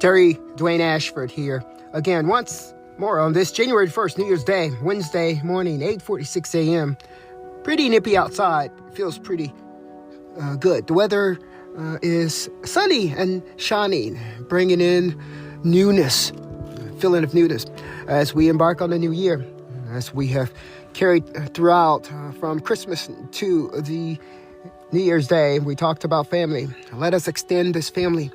Terry Dwayne Ashford here again once more on this January 1st, New Year's Day, Wednesday morning, 8:46 a.m. Pretty nippy outside. Feels pretty good. The weather is sunny and shining, bringing in newness, feeling of newness as we embark on the new year, as we have carried throughout from Christmas to the New Year's Day. We talked about family. Let us extend this family.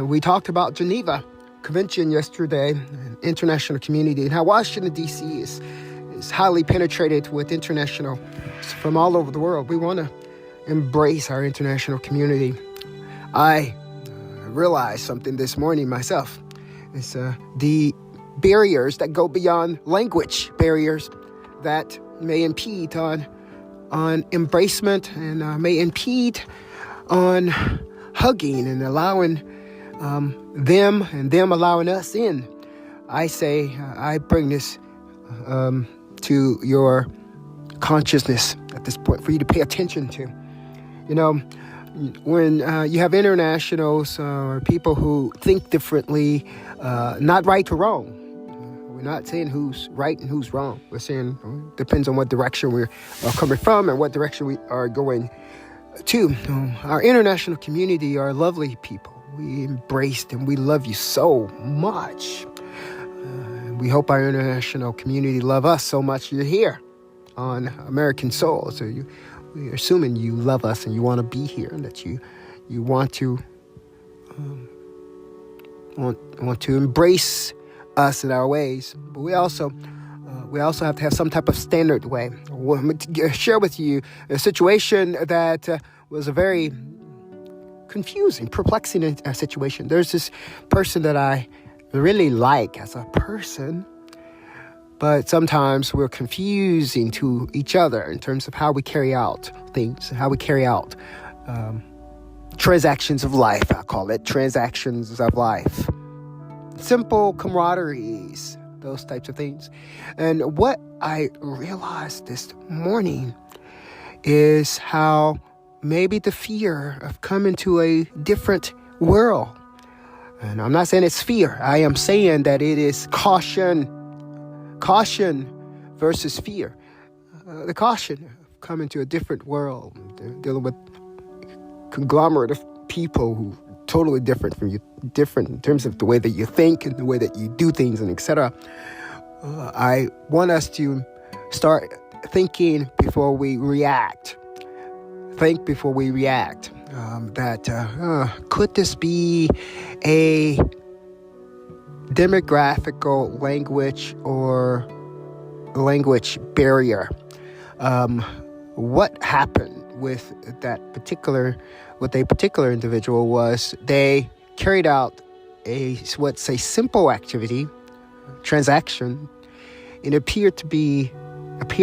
We talked about Geneva Convention yesterday, international community, and how Washington, D.C. is highly penetrated with international from all over the world. We want to embrace our international community. I realized something this morning myself. It's the barriers that go beyond language barriers that may impede on embracement and may impede on hugging and allowing them and them allowing us in. I say I bring this to your consciousness at this point for you to pay attention to. You know, when you have internationals or people who think differently, not right or wrong. We're not saying who's right and who's wrong. We're saying it depends on what direction we're coming from and what direction we are going to. Our international community are lovely people. We embrace them. We love you so much. We hope our international community love us so much. You're here on American Soul. So we're assuming you love us and you want to be here and that you want to want to embrace us in our ways. But we also have to have some type of standard way. I'm going to share with you a situation that was a very confusing, perplexing situation. There's this person that I really like as a person, but sometimes we're confusing to each other in terms of how we carry out things, how we carry out transactions of life. I call it transactions of life. Simple camaraderies, those types of things. And what I realized this morning is how maybe the fear of coming to a different world. And I'm not saying it's fear. I am saying that it is caution versus fear. The caution of coming to a different world, dealing with conglomerate of people who are totally different from you, different in terms of the way that you think and the way that you do things and etc. I want us to start thinking before we react. Think before we react. Could this be a demographical language or language barrier? What happened with a particular individual was they carried out a simple activity, transaction, and appeared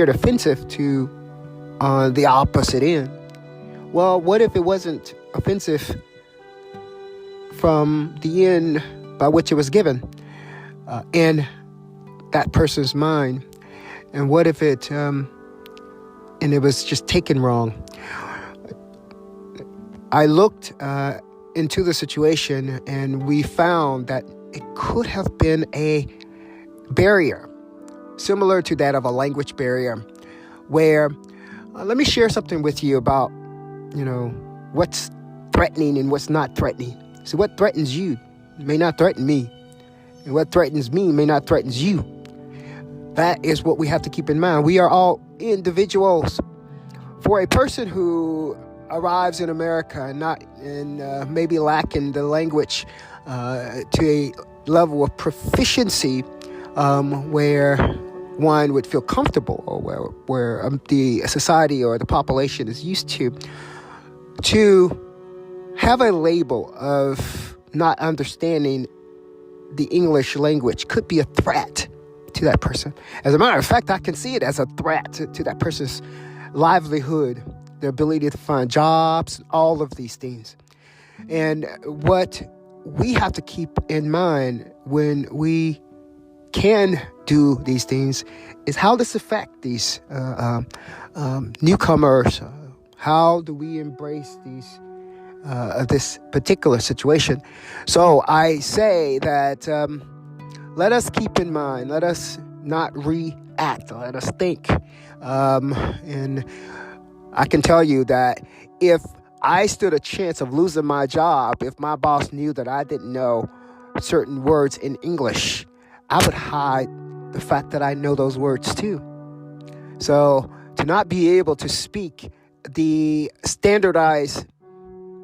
offensive to the opposite end. Well, what if it wasn't offensive from the end by which it was given in that person's mind? And what if it was just taken wrong? I looked into the situation and we found that it could have been a barrier similar to that of a language barrier where, let me share something with you about what's threatening and what's not threatening. So what threatens you may not threaten me. And what threatens me may not threaten you. That is what we have to keep in mind. We are all individuals. For a person who arrives in America and maybe lacking the language to a level of proficiency where one would feel comfortable or where the society or the population is used to have a label of not understanding the English language could be a threat to that person. As a matter of fact, I can see it as a threat to that person's livelihood, their ability to find jobs, all of these things. And what we have to keep in mind when we can do these things is how this affect these newcomers. How do we embrace these of this particular situation. So I say that let us keep in mind, let us not react, let us think. And I can tell you that if I stood a chance of losing my job, if my boss knew that I didn't know certain words in English, I would hide the fact that I know those words too. So to not be able to speak the standardized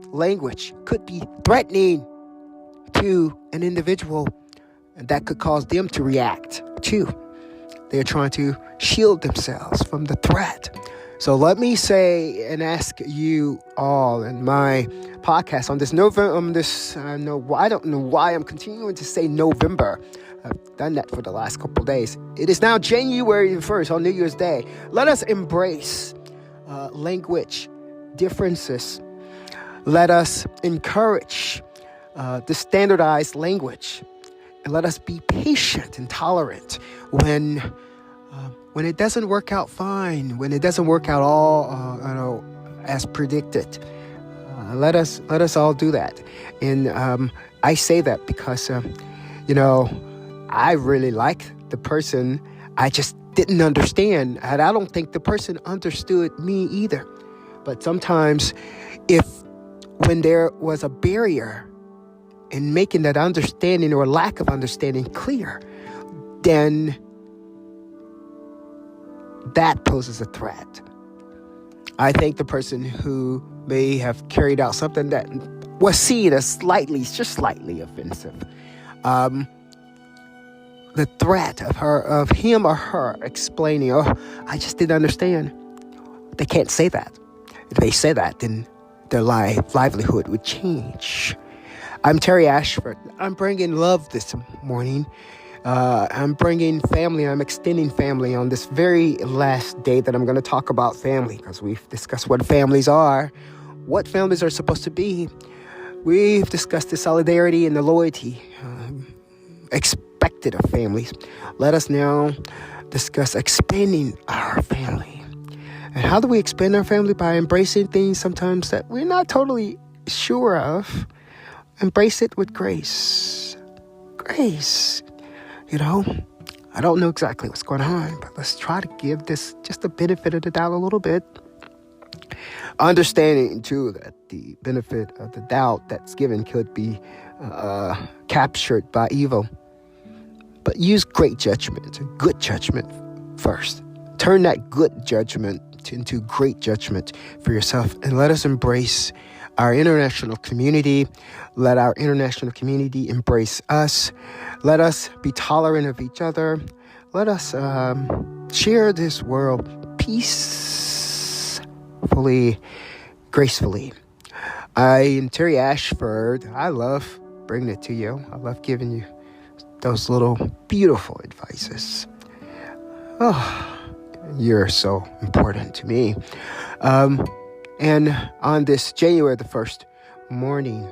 language could be threatening to an individual, and that could cause them to react too. They're trying to shield themselves from the threat. So let me say and ask you all in my podcast on this November, I don't know why I'm continuing to say November. I've done that for the last couple of days. It is now January 1st on New Year's Day. Let us embrace language differences. Let us encourage the standardized language. And let us be patient and tolerant when it doesn't work out fine, when it doesn't work out all as predicted. Let us all do that. And I say that because I really like the person. I just didn't understand, and I don't think the person understood me either. But sometimes when there was a barrier in making that understanding or lack of understanding clear, then that poses a threat. I think the person who may have carried out something that was seen as just slightly offensive, the threat of him or her explaining, I just didn't understand. They can't say that. If they say that, then their livelihood would change. I'm Terry Ashford. I'm bringing love this morning. I'm bringing family. I'm extending family on this very last day that I'm going to talk about family, because we've discussed what families are, what families are supposed to be. We've discussed the solidarity and the loyalty expected of families. Let us now discuss expanding our family. And how do we expand our family? By embracing things sometimes that we're not totally sure of. Embrace it with grace. Grace. I don't know exactly what's going on, but let's try to give this just the benefit of the doubt a little bit. Understanding, too, that the benefit of the doubt that's given could be captured by evil. But use great judgment, good judgment first. Turn that good judgment into great judgment for yourself. And let us embrace our international community. Let our international community embrace us. Let us be tolerant of each other. Let us share this world peacefully, gracefully. I am Terry Ashford. I love bringing it to you. I love giving you those little beautiful advices. Oh, you're so important to me. And on this January the 1st morning,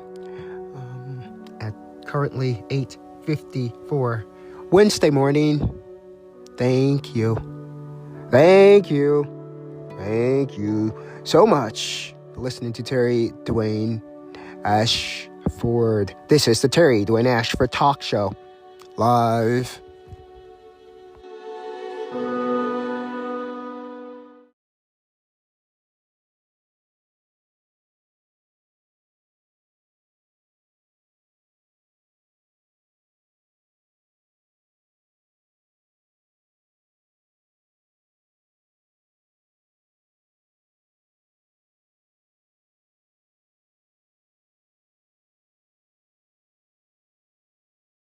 at currently 8:54, Wednesday morning, thank you so much for listening to Terry Dwayne Ashford. This is the Terry Dwayne Ashford Talk Show, live